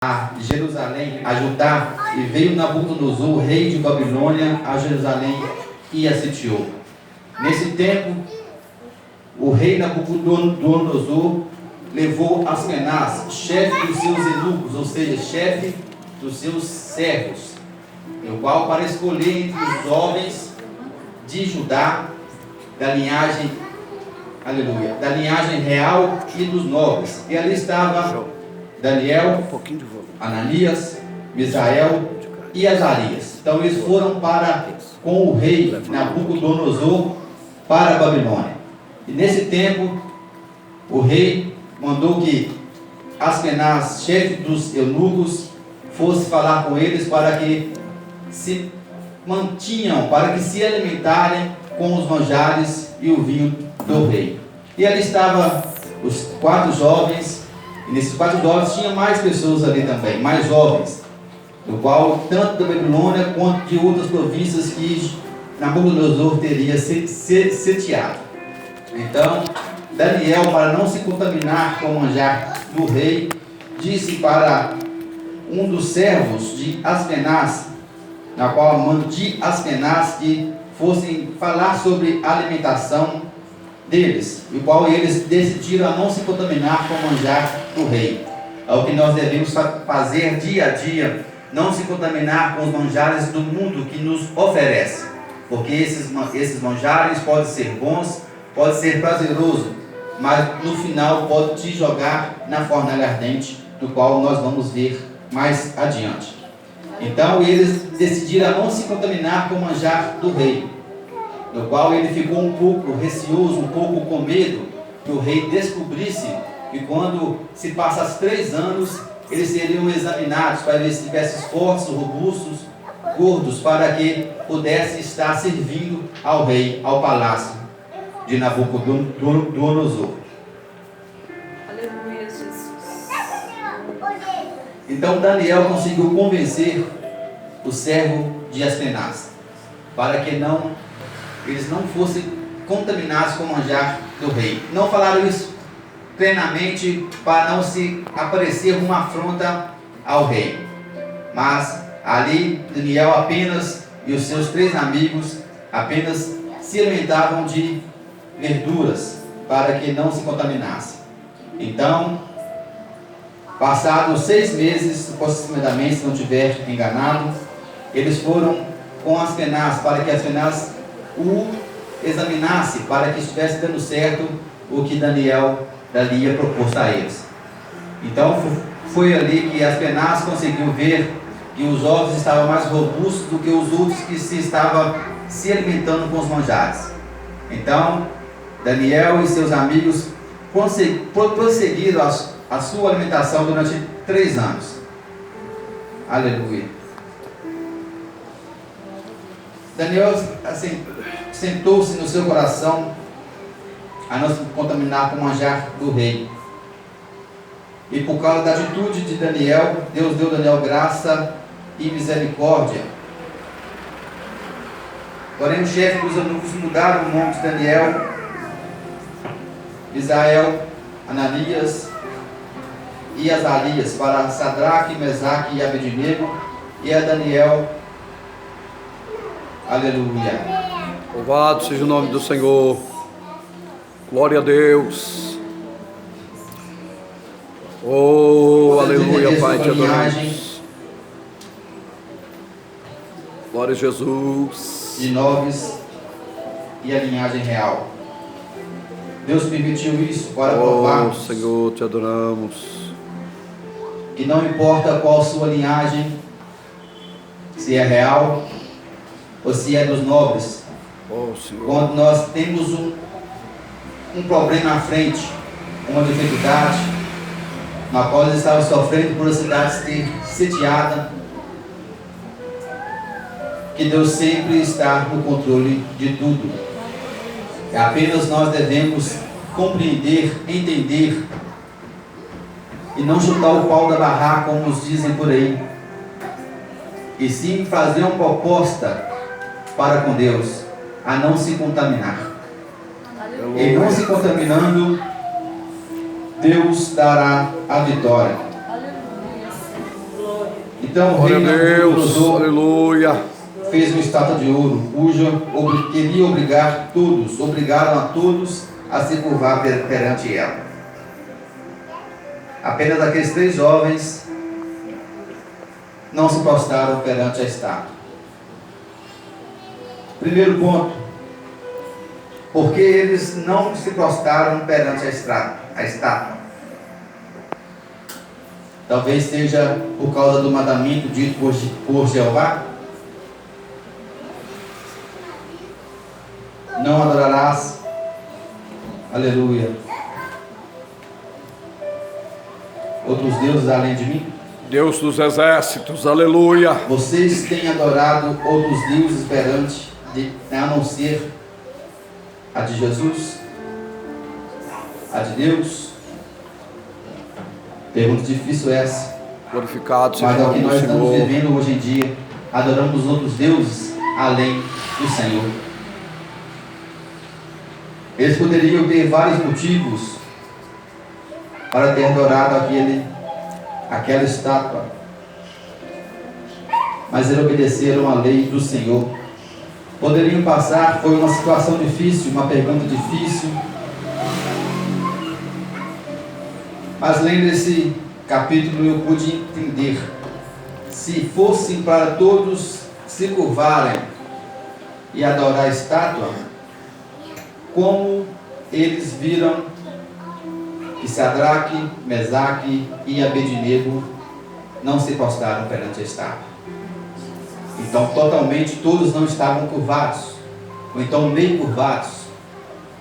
a Jerusalém, a Judá, e veio Nabucodonosor, rei de Babilônia, a Jerusalém e a sitiou. Nesse tempo, o rei Nabucodonosor levou Aspenaz, chefe dos seus eunucos, ou seja, chefe dos seus servos, o qual para escolher entre os jovens de Judá, da linhagem, aleluia, da linhagem real e dos nobres. E ali estava Daniel, Ananias, Misael e Azarias. Então eles foram com o rei Nabucodonosor para a Babilônia. E nesse tempo, o rei mandou que Aspenaz, chefe dos eunucos, fosse falar com eles para que se mantinham, para que se alimentarem com os manjares e o vinho do rei. E ali estavam os 4 jovens, e nesses 4 jovens tinha mais pessoas ali também, mais jovens, do qual tanto da Babilônia quanto de outras províncias que Nabucodonosor teria sitiado. Então, Daniel, para não se contaminar com o manjar do rei, disse para um dos servos de Aspenaz, na qual mando de Aspenaz, que fossem falar sobre a alimentação deles, o qual eles decidiram a não se contaminar com o manjar do rei. É o que nós devemos fazer dia a dia, não se contaminar com os manjares do mundo que nos oferece, porque esses manjares podem ser bons, pode ser prazeroso, mas no final pode te jogar na fornalha ardente, do qual nós vamos ver mais adiante. Então eles decidiram não se contaminar com o manjar do rei, no qual ele ficou um pouco receoso, um pouco com medo que o rei descobrisse que quando se passasse 3 anos eles seriam examinados para ver se tivessem fortes, robustos, gordos, para que pudesse estar servindo ao rei, ao palácio de Nabucodonosor. Aleluia, Jesus. Então Daniel conseguiu convencer o servo de Aspenaz para que eles não fossem contaminados com o manjar do rei. Não falaram isso plenamente para não se aparecer uma afronta ao rei, mas ali Daniel apenas e os seus 3 amigos apenas se alimentavam de verduras para que não se contaminasse. Então, passados 6 meses aproximadamente, se não tiver enganado, eles foram com Aspenaz para que Aspenaz o examinasse, para que estivesse dando certo o que Daniel dali ia propor a eles. Então foi ali que Aspenaz conseguiu ver que os ovos estavam mais robustos do que os outros que estavam se alimentando com os manjares. Então Daniel e seus amigos prosseguiram a sua alimentação durante 3 anos. Aleluia. Daniel assim, sentou-se no seu coração a não se contaminar com o manjar do rei. E por causa da atitude de Daniel, Deus deu a Daniel graça e misericórdia. Porém, o chefe dos eunucos mudaram o nome de Daniel, Misael, Ananias e Azarias para Sadraque, Mesaque e Abednego, e a Daniel. Aleluia. Louvado seja o nome do Senhor. Glória a Deus. Oh, aleluia, Pai, te adoramos. Glória a Jesus. De nobres e a linhagem real. Deus permitiu isso para provar, Senhor, te adoramos, que não importa qual sua linhagem, se é real ou se é dos nobres, quando nós temos um problema à frente, uma dificuldade, na qual eles estavam sofrendo por a cidade ser sitiada, que Deus sempre está no controle de tudo. Apenas nós devemos compreender, entender e não chutar o pau da barraca, como nos dizem por aí, e sim fazer uma proposta para com Deus, a não se contaminar. E não se contaminando, Deus dará a vitória. Então o Glória rei a Deus. Nabucodonosor Aleluia. fez uma estátua de ouro, queria obrigaram a todos a se curvar perante ela. Apenas aqueles 3 jovens não se prostraram perante a estátua. Primeiro ponto, porque eles não se prostraram perante a estátua. Talvez seja por causa do mandamento dito por Jeová: não adorarás, aleluia, outros deuses além de mim. Deus dos exércitos, aleluia. Vocês têm adorado outros deuses a não ser a de Jesus, a de Deus? Pergunta difícil essa. Glorificado seja Mas o é o que nome do nós estamos Senhor. vivendo hoje em dia. Adoramos outros deuses além do Senhor. Eles poderiam ter vários motivos para ter adorado aquela estátua, mas eles obedeceram à lei do Senhor. Poderiam passar, foi uma situação difícil, uma pergunta difícil, mas lendo esse capítulo eu pude entender: se fossem para todos se curvarem e adorar a estátua, como eles viram que Sadraque, Mesaque e Abednego não se prostraram perante a estátua. Então totalmente todos não estavam curvados, ou então meio curvados,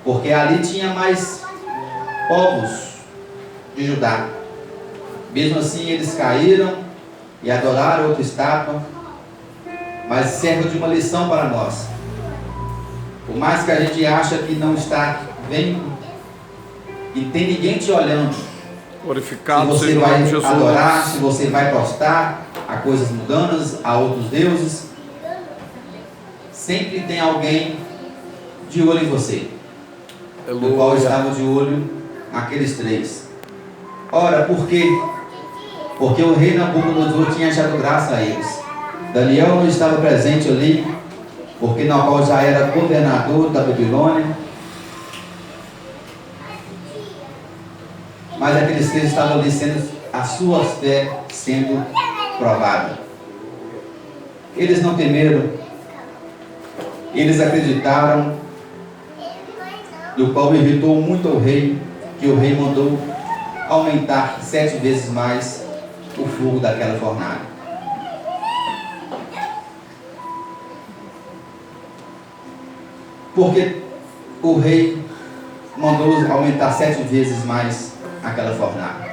porque ali tinha mais povos de Judá. Mesmo assim eles caíram e adoraram outra estátua, mas serve de uma lição para nós. Por mais que a gente acha que não está vendo e tem ninguém te olhando, se Glorificado você seja o nome vai de Jesus. adorar, se você vai prostrar a coisas mundanas, a outros deuses, sempre tem alguém de olho em você, no qual Aleluia. estava de olho aqueles 3. Ora, por quê? Porque o rei Nabucodonosor tinha achado graça a eles. Daniel não estava presente ali, porque na qual já era governador da Babilônia. Mas aqueles 3 estavam ali sendo a sua fé sendo provada. Eles não temeram, eles acreditaram, do qual irritou muito o rei, que o rei mandou aumentar 7 vezes mais o fogo daquela fornalha. Porque o rei mandou aumentar 7 vezes mais aquela fornalha?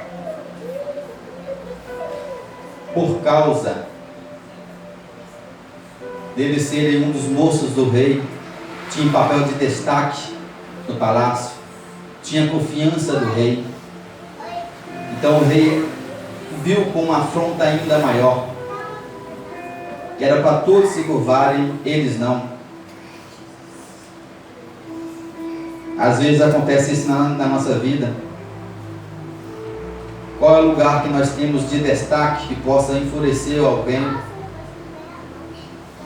Por causa deles serem um dos moços do rei, tinha papel de destaque no palácio, tinha confiança do rei. Então o rei viu com uma afronta ainda maior, que era para todos se curvarem, eles não. Às vezes acontece isso na nossa vida. Qual é o lugar que nós temos de destaque que possa enfurecer alguém?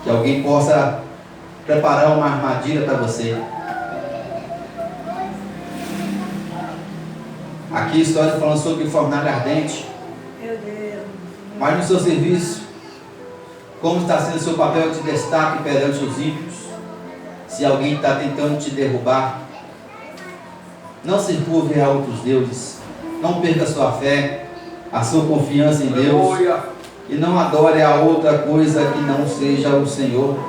Que alguém possa preparar uma armadilha para você? Aqui a história falando sobre fornalha ardente. Mas no seu serviço, como está sendo o seu papel de destaque perante os ímpios? Se alguém está tentando te derrubar, não se curve a outros deuses. Não perca a sua fé, a sua confiança em Deus. E não adore a outra coisa que não seja o Senhor.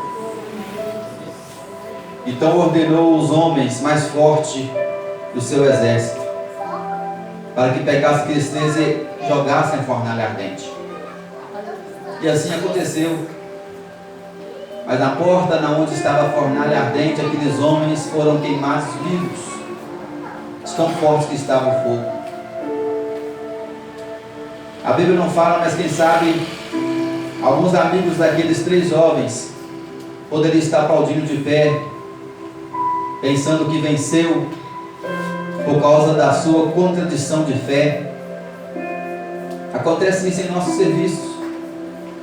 Então ordenou os homens mais fortes do seu exército, para que pegassem aqueles 3 e jogassem a fornalha ardente. E assim aconteceu. Mas na porta onde estava a fornalha ardente, aqueles homens foram queimados vivos, tão fortes que estava o fogo. A Bíblia não fala, mas quem sabe alguns amigos daqueles 3 jovens poderiam estar aplaudindo de pé, pensando que venceu por causa da sua contradição de fé. Acontece isso em nossos serviços.